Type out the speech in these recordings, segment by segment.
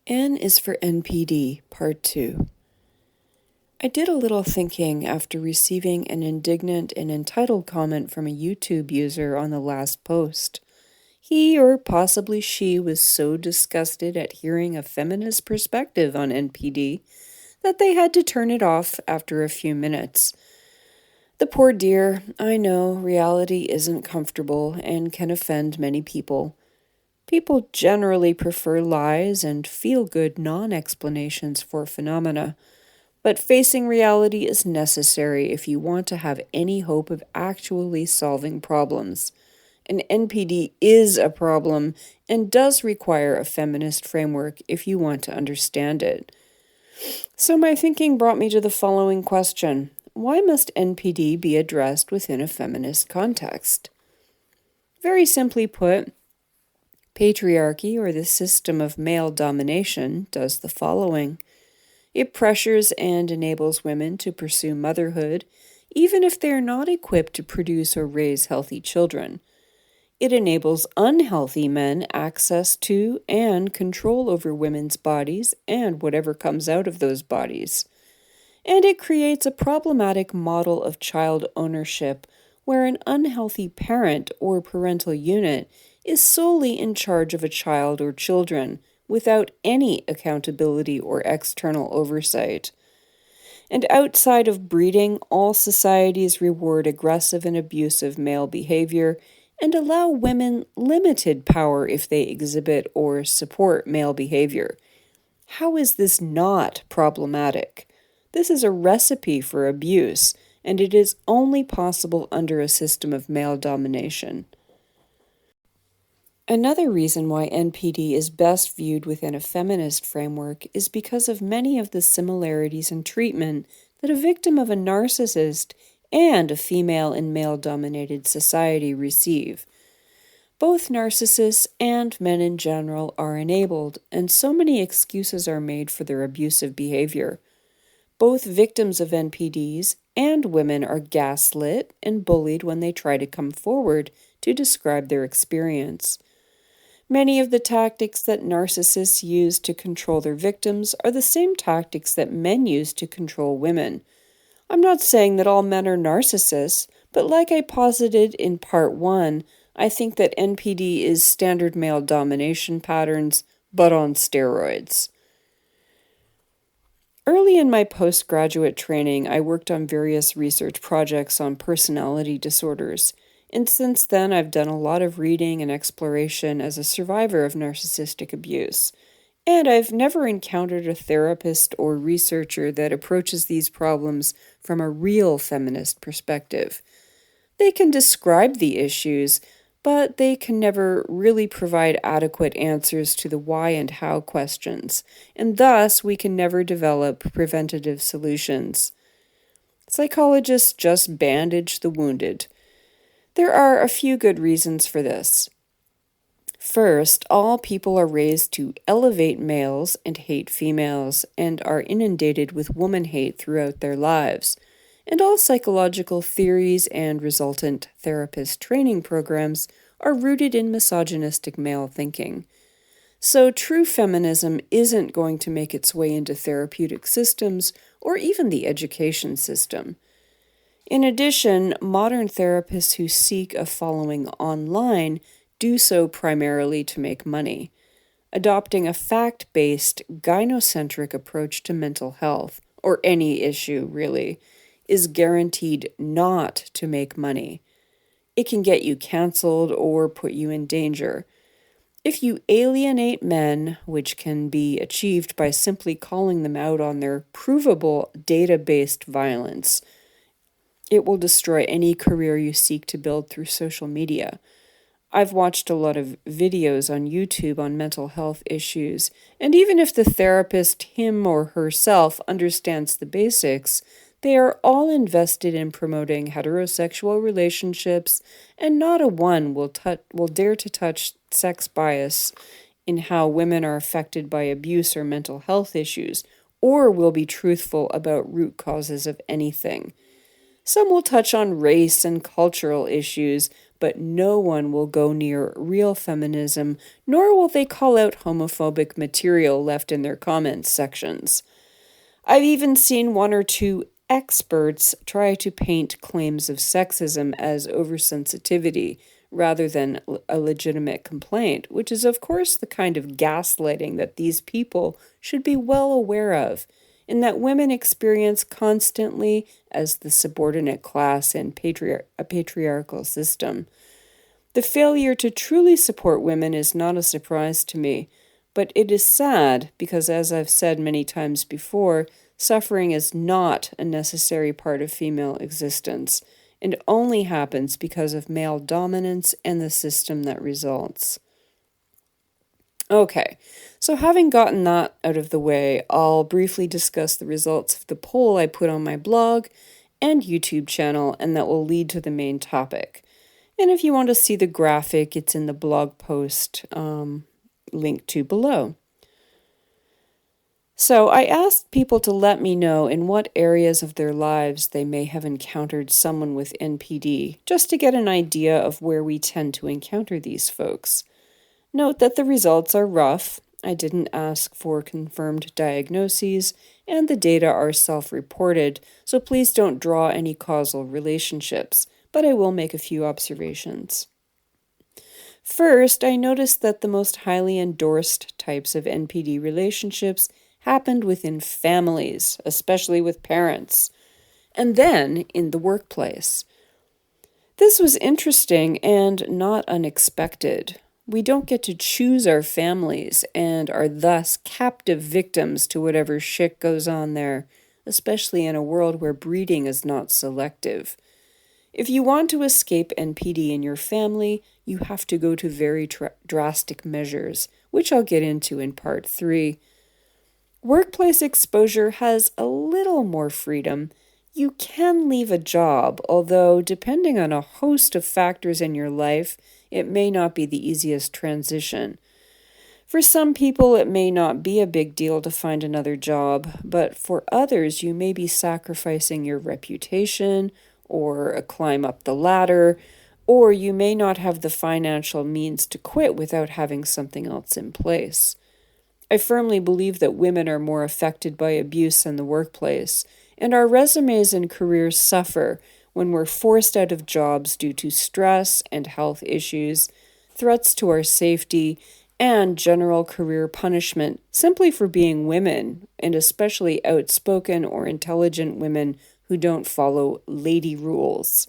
N is for NPD, Part 2. I did a little thinking after receiving an indignant and entitled comment from a YouTube user on the last post. He, or possibly she, was so disgusted at hearing a feminist perspective on NPD that they had to turn it off after a few minutes. The poor dear, I know reality isn't comfortable and can offend many people. People generally prefer lies and feel-good non-explanations for phenomena, but facing reality is necessary if you want to have any hope of actually solving problems. And NPD is a problem and does require a feminist framework if you want to understand it. So my thinking brought me to the following question: why must NPD be addressed within a feminist context? Very simply put, patriarchy, or the system of male domination, does the following. It pressures and enables women to pursue motherhood, even if they are not equipped to produce or raise healthy children. It enables unhealthy men access to and control over women's bodies and whatever comes out of those bodies. And it creates a problematic model of child ownership where an unhealthy parent or parental unit is solely in charge of a child or children without any accountability or external oversight. And outside of breeding, all societies reward aggressive and abusive male behavior and allow women limited power if they exhibit or support male behavior. How is this not problematic? This is a recipe for abuse, and it is only possible under a system of male domination. Another reason why NPD is best viewed within a feminist framework is because of many of the similarities in treatment that a victim of a narcissist and a female and male-dominated society receive. Both narcissists and men in general are enabled, and so many excuses are made for their abusive behavior. Both victims of NPDs and women are gaslit and bullied when they try to come forward to describe their experience. Many of the tactics that narcissists use to control their victims are the same tactics that men use to control women. I'm not saying that all men are narcissists, but like I posited in Part 1, I think that NPD is standard male domination patterns, but on steroids. Early in my postgraduate training, I worked on various research projects on personality disorders. And since then, I've done a lot of reading and exploration as a survivor of narcissistic abuse. And I've never encountered a therapist or researcher that approaches these problems from a real feminist perspective. They can describe the issues, but they can never really provide adequate answers to the why and how questions, and thus we can never develop preventative solutions. Psychologists just bandage the wounded. There are a few good reasons for this. First, all people are raised to elevate males and hate females, and are inundated with woman hate throughout their lives. And all psychological theories and resultant therapist training programs are rooted in misogynistic male thinking. So true feminism isn't going to make its way into therapeutic systems or even the education system. In addition, modern therapists who seek a following online do so primarily to make money. Adopting a fact-based, gynocentric approach to mental health, or any issue really, is guaranteed not to make money. It can get you canceled or put you in danger. If you alienate men, which can be achieved by simply calling them out on their provable data-based violence, it will destroy any career you seek to build through social media. I've watched a lot of videos on YouTube on mental health issues, and even if the therapist, him or herself, understands the basics, they are all invested in promoting heterosexual relationships, and not a one will dare to touch sex bias in how women are affected by abuse or mental health issues, or will be truthful about root causes of anything. Some will touch on race and cultural issues, but no one will go near real feminism, nor will they call out homophobic material left in their comments sections. I've even seen one or two experts try to paint claims of sexism as oversensitivity rather than a legitimate complaint, which is, of course, the kind of gaslighting that these people should be well aware of, and that women experience constantly as the subordinate class in a patriarchal system. The failure to truly support women is not a surprise to me, but it is sad because, as I've said many times before, suffering is not a necessary part of female existence and only happens because of male dominance and the system that results. Okay, so having gotten that out of the way, I'll briefly discuss the results of the poll I put on my blog and YouTube channel, and that will lead to the main topic. And if you want to see the graphic, it's in the blog post linked to below. So I asked people to let me know in what areas of their lives they may have encountered someone with NPD, just to get an idea of where we tend to encounter these folks. Note that the results are rough. I didn't ask for confirmed diagnoses, and the data are self-reported, so please don't draw any causal relationships, but I will make a few observations. First, I noticed that the most highly endorsed types of NPD relationships happened within families, especially with parents, and then in the workplace. This was interesting and not unexpected. We don't get to choose our families and are thus captive victims to whatever shit goes on there, especially in a world where breeding is not selective. If you want to escape NPD in your family, you have to go to very drastic measures, which I'll get into in part 3. Workplace exposure has a little more freedom. You can leave a job, although depending on a host of factors in your life, it may not be the easiest transition. For some people, it may not be a big deal to find another job, but for others, you may be sacrificing your reputation or a climb up the ladder, or you may not have the financial means to quit without having something else in place. I firmly believe that women are more affected by abuse in the workplace, and our resumes and careers suffer when we're forced out of jobs due to stress and health issues, threats to our safety, and general career punishment simply for being women, and especially outspoken or intelligent women who don't follow lady rules.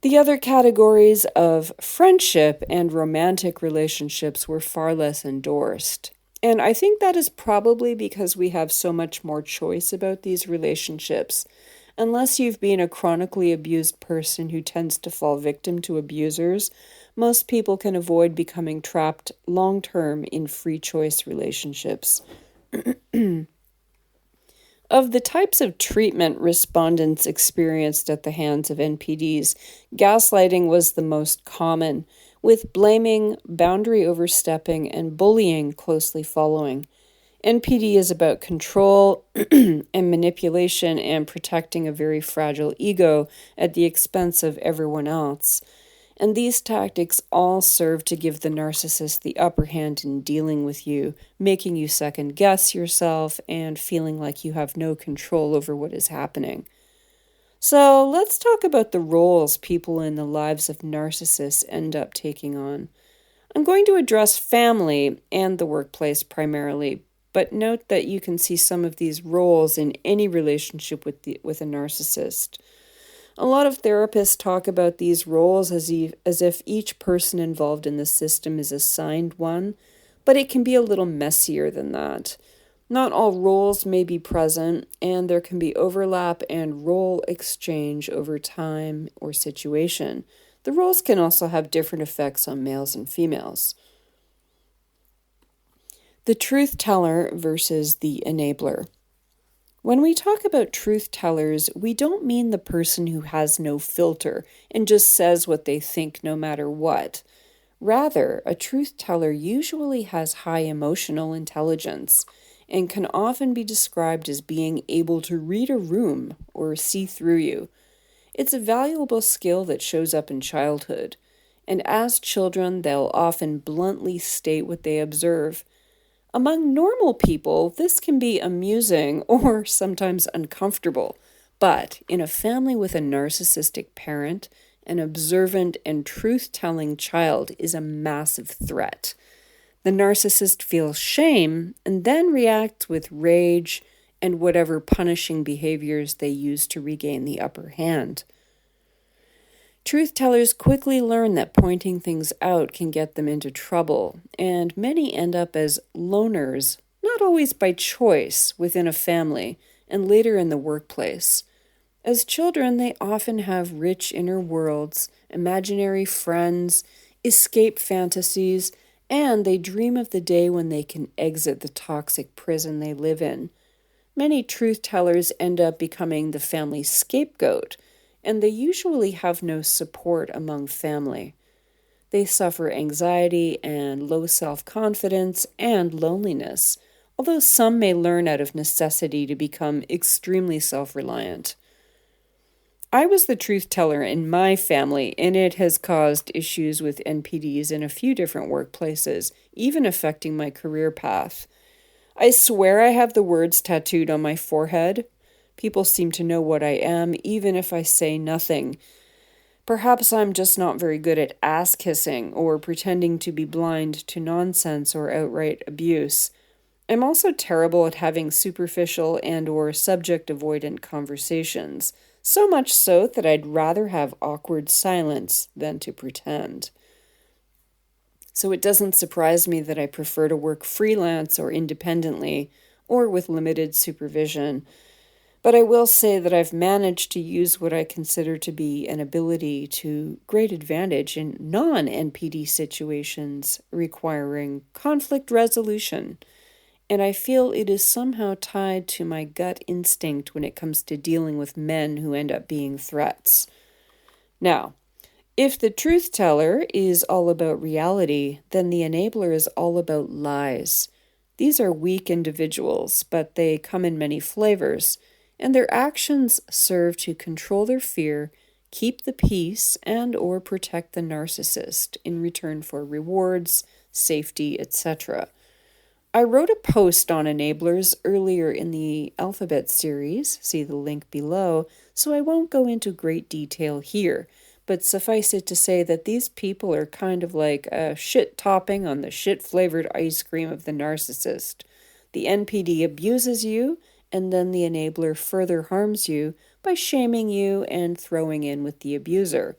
The other categories of friendship and romantic relationships were far less endorsed. And I think that is probably because we have so much more choice about these relationships. Unless you've been a chronically abused person who tends to fall victim to abusers, most people can avoid becoming trapped long-term in free choice relationships. Of the types of treatment respondents experienced at the hands of NPDs, gaslighting was the most common, with blaming, boundary overstepping, and bullying closely following. NPD is about control and manipulation and protecting a very fragile ego at the expense of everyone else. And these tactics all serve to give the narcissist the upper hand in dealing with you, making you second guess yourself and feeling like you have no control over what is happening. So let's talk about the roles people in the lives of narcissists end up taking on. I'm going to address family and the workplace primarily, but note that you can see some of these roles in any relationship with a narcissist. A lot of therapists talk about these roles as if each person involved in the system is assigned one, but it can be a little messier than that. Not all roles may be present, and there can be overlap and role exchange over time or situation. The roles can also have different effects on males and females. The truth teller versus the enabler. When we talk about truth tellers, we don't mean the person who has no filter and just says what they think no matter what. Rather, a truth teller usually has high emotional intelligence and can often be described as being able to read a room or see through you. It's a valuable skill that shows up in childhood, and as children, they'll often bluntly state what they observe. Among normal people, this can be amusing or sometimes uncomfortable, but in a family with a narcissistic parent, an observant and truth telling child is a massive threat. The narcissist feels shame and then reacts with rage and whatever punishing behaviors they use to regain the upper hand. Truth tellers quickly learn that pointing things out can get them into trouble, and many end up as loners, not always by choice, within a family and later in the workplace. As children, they often have rich inner worlds, imaginary friends, escape fantasies, and they dream of the day when they can exit the toxic prison they live in. Many truth tellers end up becoming the family scapegoat, and they usually have no support among family. They suffer anxiety and low self-confidence and loneliness, although some may learn out of necessity to become extremely self-reliant. I was the truth teller in my family, and it has caused issues with NPDs in a few different workplaces, even affecting my career path. I swear I have the words tattooed on my forehead. People seem to know what I am, even if I say nothing. Perhaps I'm just not very good at ass-kissing or pretending to be blind to nonsense or outright abuse. I'm also terrible at having superficial and/or subject-avoidant conversations, so much so that I'd rather have awkward silence than to pretend. So it doesn't surprise me that I prefer to work freelance or independently, or with limited supervision. But I will say that I've managed to use what I consider to be an ability to great advantage in non-NPD situations requiring conflict resolution, and I feel it is somehow tied to my gut instinct when it comes to dealing with men who end up being threats. Now, if the truth teller is all about reality, then the enabler is all about lies. These are weak individuals, but they come in many flavors, and their actions serve to control their fear, keep the peace, and/or protect the narcissist in return for rewards, safety, etc. I wrote a post on enablers earlier in the alphabet series, see the link below, so I won't go into great detail here, but suffice it to say that these people are kind of like a shit topping on the shit-flavored ice cream of the narcissist. The NPD abuses you, and then the enabler further harms you by shaming you and throwing in with the abuser.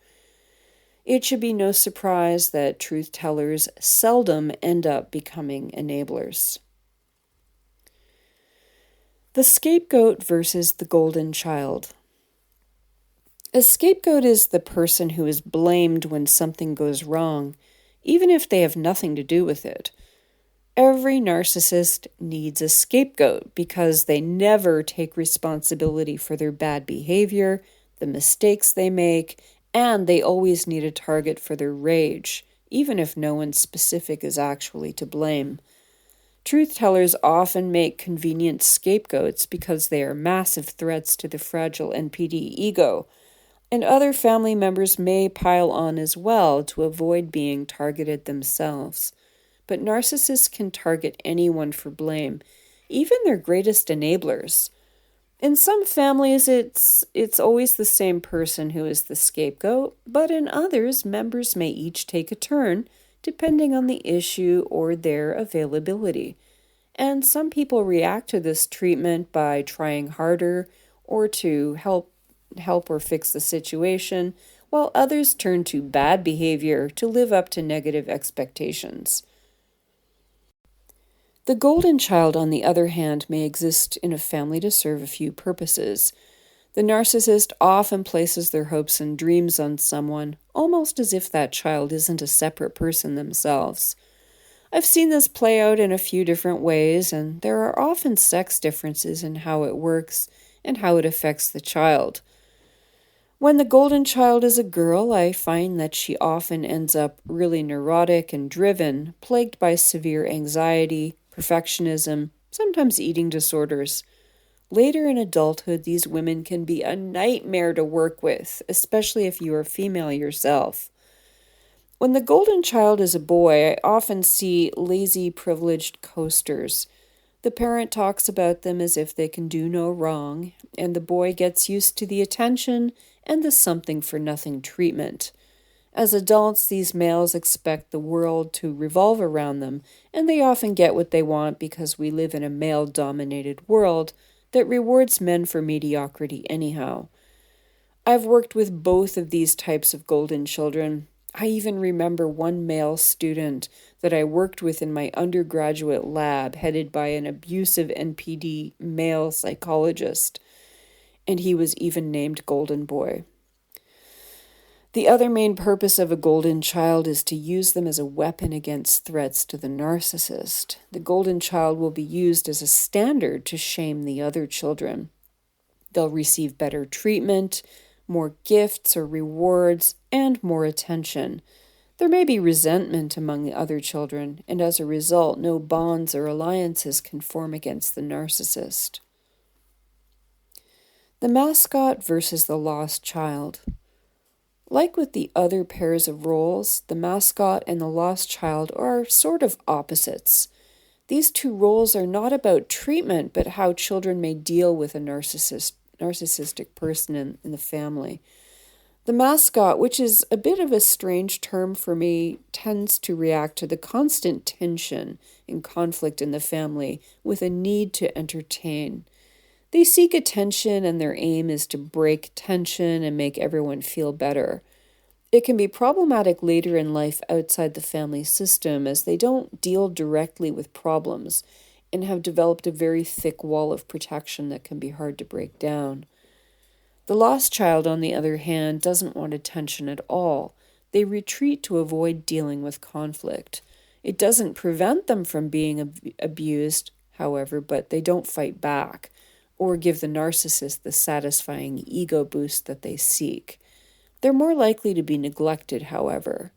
It should be no surprise that truth tellers seldom end up becoming enablers. The scapegoat versus the golden child. A scapegoat is the person who is blamed when something goes wrong, even if they have nothing to do with it. Every narcissist needs a scapegoat because they never take responsibility for their bad behavior, the mistakes they make, and they always need a target for their rage, even if no one specific is actually to blame. Truth tellers often make convenient scapegoats because they are massive threats to the fragile NPD ego, and other family members may pile on as well to avoid being targeted themselves. But narcissists can target anyone for blame, even their greatest enablers. In some families, it's always the same person who is the scapegoat, but in others, members may each take a turn, depending on the issue or their availability. And some people react to this treatment by trying harder or to help or fix the situation, while others turn to bad behavior to live up to negative expectations. The golden child, on the other hand, may exist in a family to serve a few purposes. The narcissist often places their hopes and dreams on someone, almost as if that child isn't a separate person themselves. I've seen this play out in a few different ways, and there are often sex differences in how it works and how it affects the child. When the golden child is a girl, I find that she often ends up really neurotic and driven, plagued by severe anxiety, perfectionism, sometimes eating disorders. Later in adulthood, these women can be a nightmare to work with, especially if you are female yourself. When the golden child is a boy, I often see lazy, privileged coasters. The parent talks about them as if they can do no wrong, and the boy gets used to the attention and the something for nothing treatment. As adults, these males expect the world to revolve around them, and they often get what they want because we live in a male dominated world that rewards men for mediocrity anyhow. I've worked with both of these types of golden children. I even remember one male student that I worked with in my undergraduate lab, headed by an abusive NPD male psychologist, and he was even named Golden Boy. The other main purpose of a golden child is to use them as a weapon against threats to the narcissist. The golden child will be used as a standard to shame the other children. They'll receive better treatment, more gifts or rewards, and more attention. There may be resentment among the other children, and as a result, no bonds or alliances can form against the narcissist. The mascot versus the lost child. Like with the other pairs of roles, the mascot and the lost child are sort of opposites. These two roles are not about treatment, but how children may deal with a narcissistic person in the family. The mascot, which is a bit of a strange term for me, tends to react to the constant tension and conflict in the family with a need to entertain. They seek attention, and their aim is to break tension and make everyone feel better. It can be problematic later in life outside the family system, as they don't deal directly with problems and have developed a very thick wall of protection that can be hard to break down. The lost child, on the other hand, doesn't want attention at all. They retreat to avoid dealing with conflict. It doesn't prevent them from being abused, however, but they don't fight back or give the narcissist the satisfying ego boost that they seek. They're more likely to be neglected, however.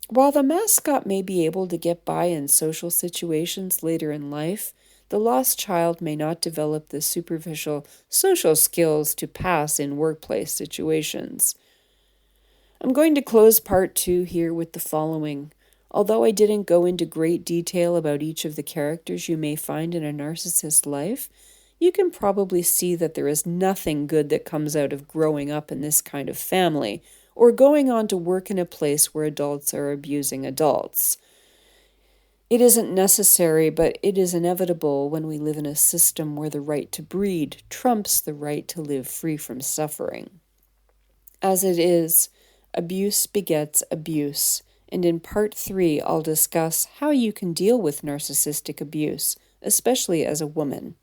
While the mascot may be able to get by in social situations later in life, the lost child may not develop the superficial social skills to pass in workplace situations. I'm going to close part 2 here with the following. Although I didn't go into great detail about each of the characters you may find in a narcissist's life, you can probably see that there is nothing good that comes out of growing up in this kind of family or going on to work in a place where adults are abusing adults. It isn't necessary, but it is inevitable when we live in a system where the right to breed trumps the right to live free from suffering. As it is, abuse begets abuse, and in part 3 I'll discuss how you can deal with narcissistic abuse, especially as a woman.